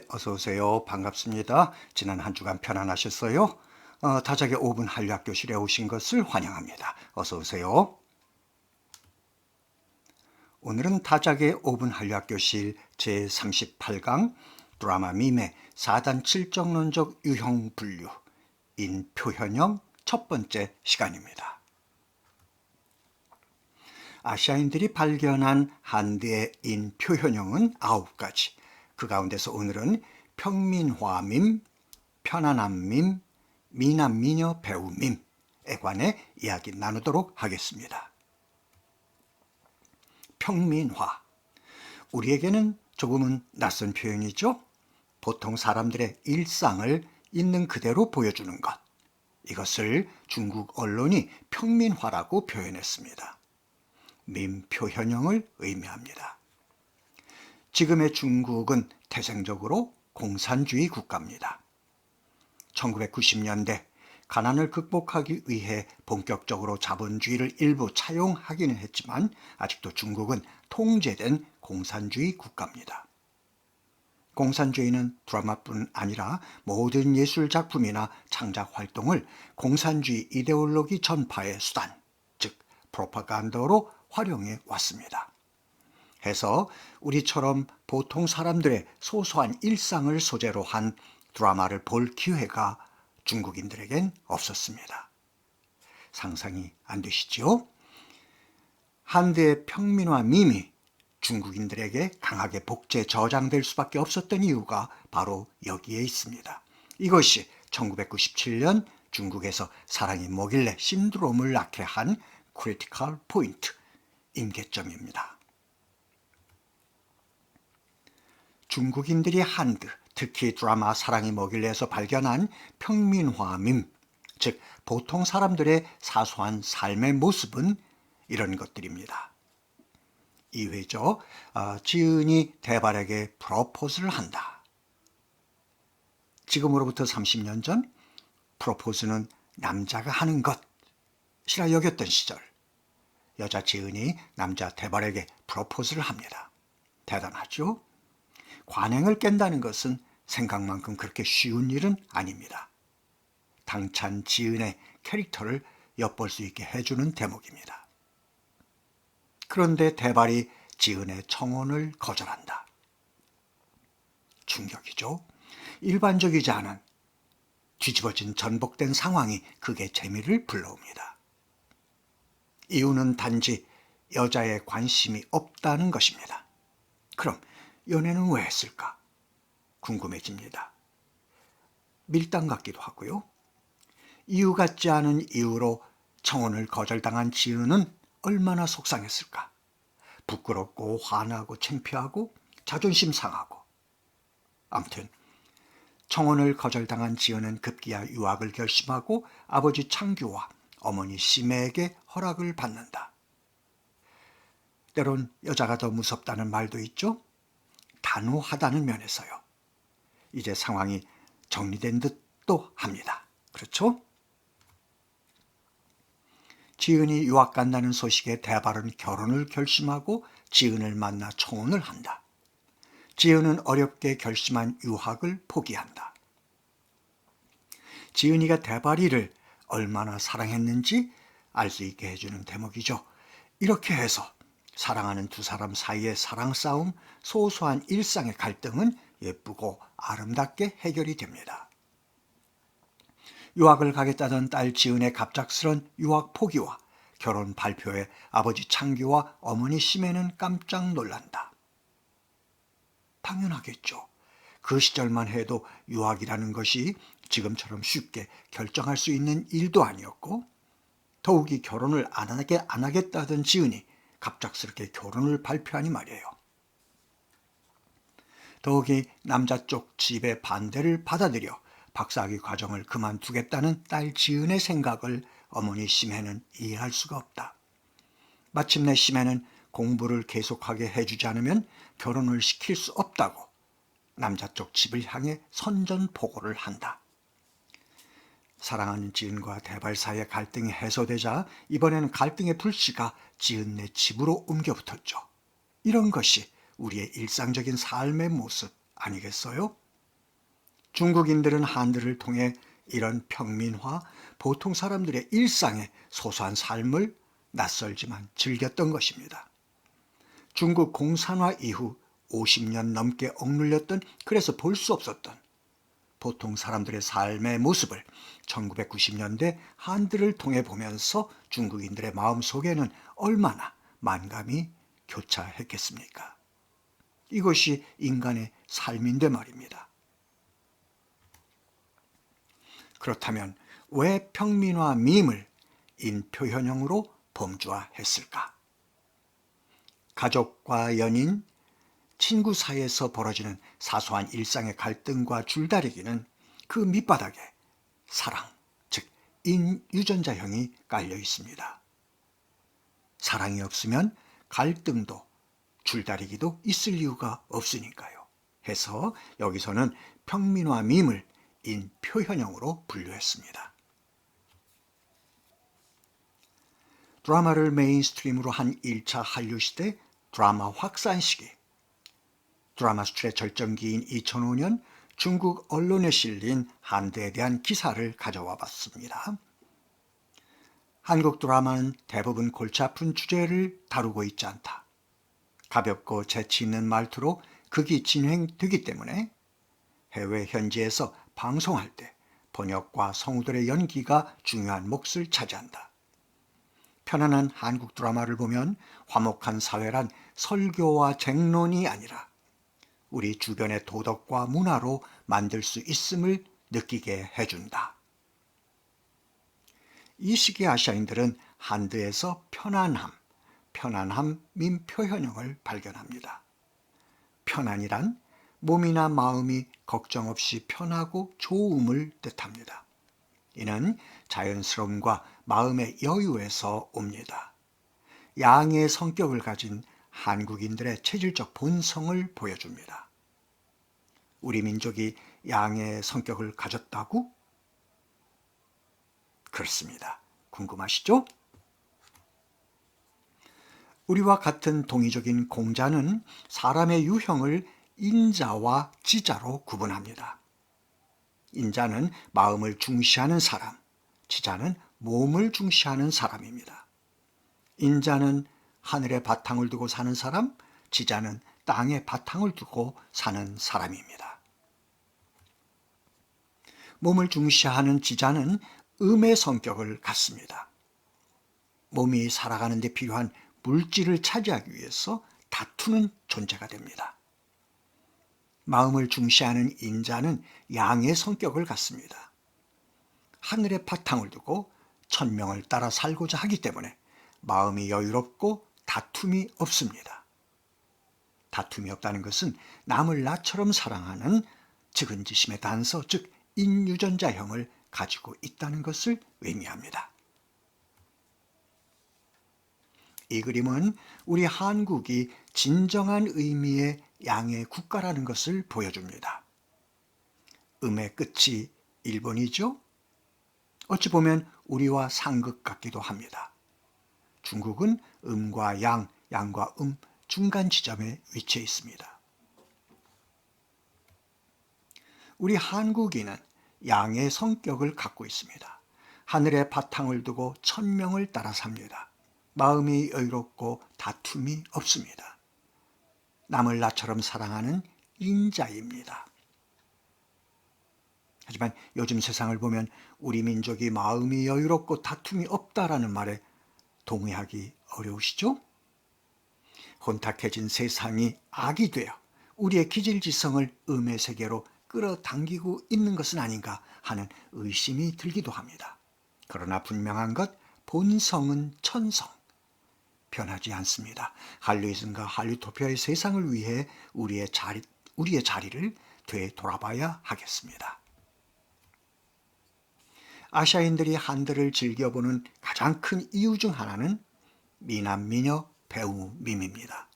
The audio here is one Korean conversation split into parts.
어서 오세요. 반갑습니다. 지난 한 주간 편안하셨어요? 다작의 5분 한류학교실에 오신 것을 환영합니다. 어서 오세요. 오늘은 다작의 5분 한류학교실 제38강 드라마 밈의 4단 7정론적 유형 분류 인표현형 첫 번째 시간입니다. 아시아인들이 발견한 한드의 인표현형은 9가지. 그 가운데서 오늘은 평민화밈, 편안함밈, 미남미녀 배우밈에 관해 이야기 나누도록 하겠습니다. 평민화. 우리에게는 조금은 낯선 표현이죠. 보통 사람들의 일상을 있는 그대로 보여주는 것. 이것을 중국 언론이 평민화라고 표현했습니다. 밈 표현형을 의미합니다. 지금의 중국은 태생적으로 공산주의 국가입니다. 1990년대 가난을 극복하기 위해 본격적으로 자본주의를 일부 차용하기는 했지만 아직도 중국은 통제된 공산주의 국가입니다. 공산주의는 드라마뿐 아니라 모든 예술작품이나 창작활동을 공산주의 이데올로기 전파의 수단, 즉 프로파간다로 활용해 왔습니다. 해서 우리처럼 보통 사람들의 소소한 일상을 소재로 한 드라마를 볼 기회가 중국인들에겐 없었습니다. 상상이 안 되시죠? 한드의 평민화 밈이 중국인들에게 강하게 복제 저장될 수밖에 없었던 이유가 바로 여기에 있습니다. 이것이 1997년 중국에서 사랑이 뭐길래 신드롬을 낳게 한 크리티컬 포인트, 임계점입니다. 중국인들이 한드, 특히 드라마 사랑이 뭐길래에서 발견한 평민화 밈, 즉 보통 사람들의 사소한 삶의 모습은 이런 것들입니다. 2회죠. 지은이 대발에게 프로포즈를 한다. 지금으로부터 30년 전 프로포즈는 남자가 하는 것이라 여겼던 시절, 여자 지은이 남자 대발에게 프로포즈를 합니다. 대단하죠? 관행을 깬다는 것은 생각만큼 그렇게 쉬운 일은 아닙니다. 당찬 지은의 캐릭터를 엿볼 수 있게 해주는 대목입니다. 그런데 대발이 지은의 청혼을 거절한다. 충격이죠. 일반적이지 않은 뒤집어진 전복된 상황이 극의 재미를 불러옵니다. 이유는 단지 여자의 관심이 없다는 것입니다. 그럼 연애는 왜 했을까? 궁금해집니다. 밀당 같기도 하고요. 이유 같지 않은 이유로 청혼을 거절당한 지은은 얼마나 속상했을까? 부끄럽고 화나고 창피하고 자존심 상하고. 아무튼 청혼을 거절당한 지은은 급기야 유학을 결심하고 아버지 창규와 어머니 심애에게 허락을 받는다. 때론 여자가 더 무섭다는 말도 있죠. 단호하다는 면에서요. 이제 상황이 정리된 듯도 합니다. 그렇죠? 지은이 유학 간다는 소식에 대발은 결혼을 결심하고 지은을 만나 청혼을 한다. 지은은 어렵게 결심한 유학을 포기한다. 지은이가 대발이를 얼마나 사랑했는지 알 수 있게 해주는 대목이죠. 이렇게 해서 사랑하는 두 사람 사이의 사랑 싸움, 소소한 일상의 갈등은 예쁘고 아름답게 해결이 됩니다. 유학을 가겠다던 딸 지은의 갑작스런 유학 포기와 결혼 발표에 아버지 창규와 어머니 심애는 깜짝 놀란다. 당연하겠죠. 그 시절만 해도 유학이라는 것이 지금처럼 쉽게 결정할 수 있는 일도 아니었고, 더욱이 결혼을 안 하겠다던 지은이 갑작스럽게 결혼을 발표하니 말이에요. 더욱이 남자 쪽 집의 반대를 받아들여 박사학위 과정을 그만두겠다는 딸 지은의 생각을 어머니 심혜는 이해할 수가 없다. 마침내 심혜는 공부를 계속하게 해주지 않으면 결혼을 시킬 수 없다고 남자 쪽 집을 향해 선전포고를 한다. 사랑하는 지은과 대발 사이의 갈등이 해소되자 이번에는 갈등의 불씨가 지은네 집으로 옮겨 붙었죠. 이런 것이 우리의 일상적인 삶의 모습 아니겠어요? 중국인들은 한들을 통해 이런 평민화, 보통 사람들의 일상의 소소한 삶을 낯설지만 즐겼던 것입니다. 중국 공산화 이후 50년 넘게 억눌렸던, 그래서 볼 수 없었던 보통 사람들의 삶의 모습을 1990년대 한들을 통해 보면서 중국인들의 마음속에는 얼마나 만감이 교차했겠습니까? 이것이 인간의 삶인데 말입니다. 그렇다면 왜 평민화 밈을 인표현형으로 범주화했을까? 가족과 연인, 친구 사이에서 벌어지는 사소한 일상의 갈등과 줄다리기는 그 밑바닥에 사랑, 즉 인유전자형이 깔려 있습니다. 사랑이 없으면 갈등도 줄다리기도 있을 이유가 없으니까요. 해서 여기서는 평민화 밈을 인표현형으로 분류했습니다. 드라마를 메인스트림으로 한 1차 한류시대 드라마 확산 시기, 드라마 수출의 절정기인 2005년 중국 언론에 실린 한드에 대한 기사를 가져와 봤습니다. 한국 드라마는 대부분 골치 아픈 주제를 다루고 있지 않다. 가볍고 재치 있는 말투로 극이 진행되기 때문에 해외 현지에서 방송할 때 번역과 성우들의 연기가 중요한 몫을 차지한다. 편안한 한국 드라마를 보면 화목한 사회란 설교와 쟁론이 아니라 우리 주변의 도덕과 문화로 만들 수 있음을 느끼게 해준다. 이 시기 아시아인들은 한드에서 편안함 민표현형을 발견합니다. 편안이란 몸이나 마음이 걱정 없이 편하고 좋음을 뜻합니다. 이는 자연스러움과 마음의 여유에서 옵니다. 양의 성격을 가진 한국인들의 체질적 본성을 보여줍니다. 우리 민족이 양의 성격을 가졌다고? 그렇습니다. 궁금하시죠? 우리와 같은 동의적인 공자는 사람의 유형을 인자와 지자로 구분합니다. 인자는 마음을 중시하는 사람, 지자는 몸을 중시하는 사람입니다. 인자는 하늘에 바탕을 두고 사는 사람, 지자는 땅에 바탕을 두고 사는 사람입니다. 몸을 중시하는 지자는 음의 성격을 갖습니다. 몸이 살아가는 데 필요한 물질을 차지하기 위해서 다투는 존재가 됩니다. 마음을 중시하는 인자는 양의 성격을 갖습니다. 하늘에 바탕을 두고 천명을 따라 살고자 하기 때문에 마음이 여유롭고 다툼이 없습니다. 다툼이 없다는 것은 남을 나처럼 사랑하는 측은지심의 단서, 즉 인유전자형을 가지고 있다는 것을 의미합니다. 이 그림은 우리 한국이 진정한 의미의 양의 국가라는 것을 보여줍니다. 음의 끝이 일본이죠? 어찌 보면 우리와 상극 같기도 합니다. 중국은 음과 양, 양과 중간 지점에 위치해 있습니다. 우리 한국인은 양의 성격을 갖고 있습니다. 하늘에 바탕을 두고 천명을 따라 삽니다. 마음이 여유롭고 다툼이 없습니다. 남을 나처럼 사랑하는 인자입니다. 하지만 요즘 세상을 보면 우리 민족이 마음이 여유롭고 다툼이 없다라는 말에 동의하기 어려우시죠? 혼탁해진 세상이 악이 되어 우리의 기질지성을 음의 세계로 끌어당기고 있는 것은 아닌가 하는 의심이 들기도 합니다. 그러나 분명한 것, 본성은 천성, 변하지 않습니다. 한류이즘과 한류토피아의 세상을 위해 우리의 자리를 되돌아봐야 하겠습니다. 아시아인들이 한들을 즐겨보는 가장 큰 이유 중 하나는 미남미녀 배우 밈입니다.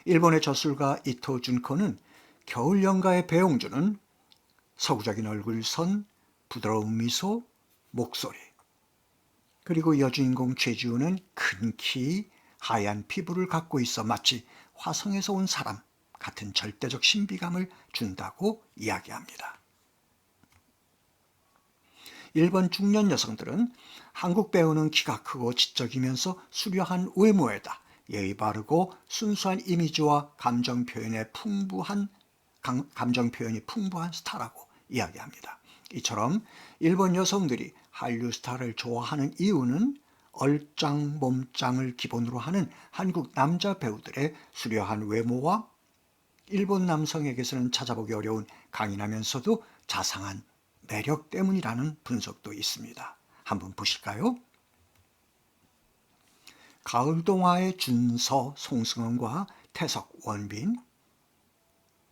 일본의 저술가 이토 준코는 겨울 연가의 배용주는 서구적인 얼굴선, 부드러운 미소, 목소리, 그리고 여주인공 최지우는 큰 키, 하얀 피부를 갖고 있어 마치 화성에서 온 사람 같은 절대적 신비감을 준다고 이야기합니다. 일본 중년 여성들은 한국 배우는 키가 크고 지적이면서 수려한 외모에다 예의 바르고 순수한 이미지와 감정 표현이 풍부한 스타라고 이야기합니다. 이처럼 일본 여성들이 한류 스타를 좋아하는 이유는 얼짱 몸짱을 기본으로 하는 한국 남자 배우들의 수려한 외모와 일본 남성에게서는 찾아보기 어려운 강인하면서도 자상한 매력 때문이라는 분석도 있습니다. 한번 보실까요? 가을동화의 준서, 송승헌과 태석, 원빈,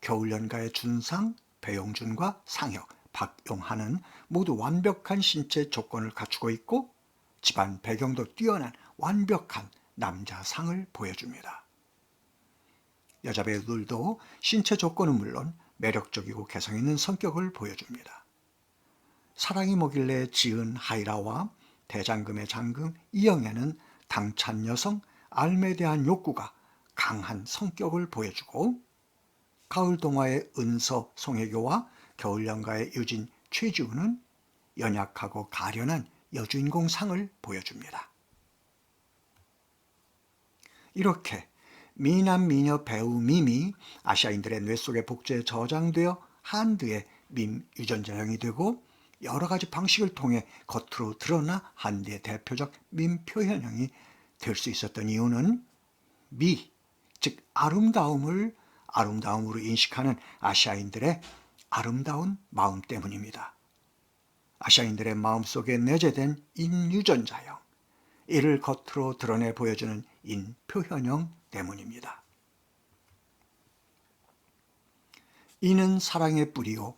겨울연가의 준상, 배용준과 상혁, 박용하는 모두 완벽한 신체 조건을 갖추고 있고 집안 배경도 뛰어난 완벽한 남자상을 보여줍니다. 여자 배우들도 신체 조건은 물론 매력적이고 개성 있는 성격을 보여줍니다. 사랑이 뭐길래 지은 하이라와 대장금의 장금 이영애는 당찬 여성 알매에 대한 욕구가 강한 성격을 보여주고 가을동화의 은서 송혜교와 겨울연가의 유진 최지우는 연약하고 가련한 여주인공 상을 보여줍니다. 이렇게 미남 미녀 배우 밈이 아시아인들의 뇌 속의 복제에 저장되어 한드의 밈 유전자형이 되고 여러 가지 방식을 통해 겉으로 드러나 한드의 대표적 밈 표현형이 될 수 있었던 이유는 미, 즉 아름다움으로 인식하는 아시아인들의 아름다운 마음 때문입니다. 아시아인들의 마음속에 내재된 인유전자형, 이를 겉으로 드러내 보여주는 인표현형 때문입니다. 이는 사랑의 뿌리요,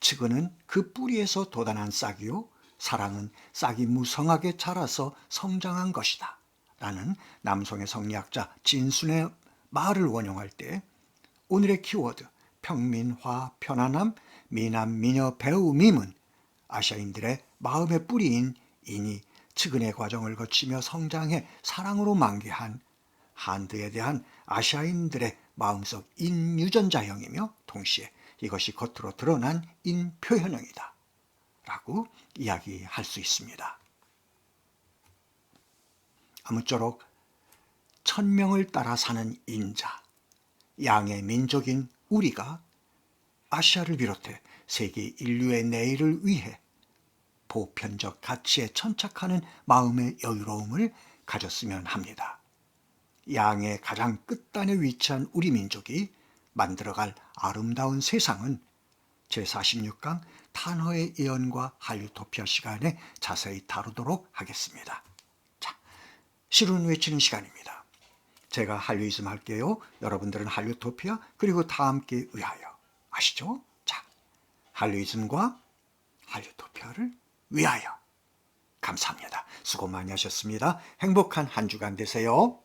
측은은 그 뿌리에서 돋아난 싹이요, 사랑은 싹이 무성하게 자라서 성장한 것이다 라는 남성의 성리학자 진순의 말을 원용할 때 오늘의 키워드 평민화, 편안함, 미남, 미녀, 배우, 밈은 아시아인들의 마음의 뿌리인 인이 측은의 과정을 거치며 성장해 사랑으로 만개한 한드에 대한 아시아인들의 마음속 인유전자형이며 동시에 이것이 겉으로 드러난 인표현형이다 라고 이야기할 수 있습니다. 아무쪼록 천명을 따라 사는 인자, 양의 민족인 우리가 아시아를 비롯해 세계 인류의 내일을 위해 보편적 가치에 천착하는 마음의 여유로움을 가졌으면 합니다. 양의 가장 끝단에 위치한 우리 민족이 만들어갈 아름다운 세상은 제46강 탄허의 예언과 한류토피아 시간에 자세히 다루도록 하겠습니다. 자, 실은 외치는 시간입니다. 제가 한류이즘 할게요. 여러분들은 한류토피아 그리고 다 함께 위하여. 아시죠? 자, 한류이즘과 한류토피아를 위하여. 감사합니다. 수고 많이 하셨습니다. 행복한 한 주간 되세요.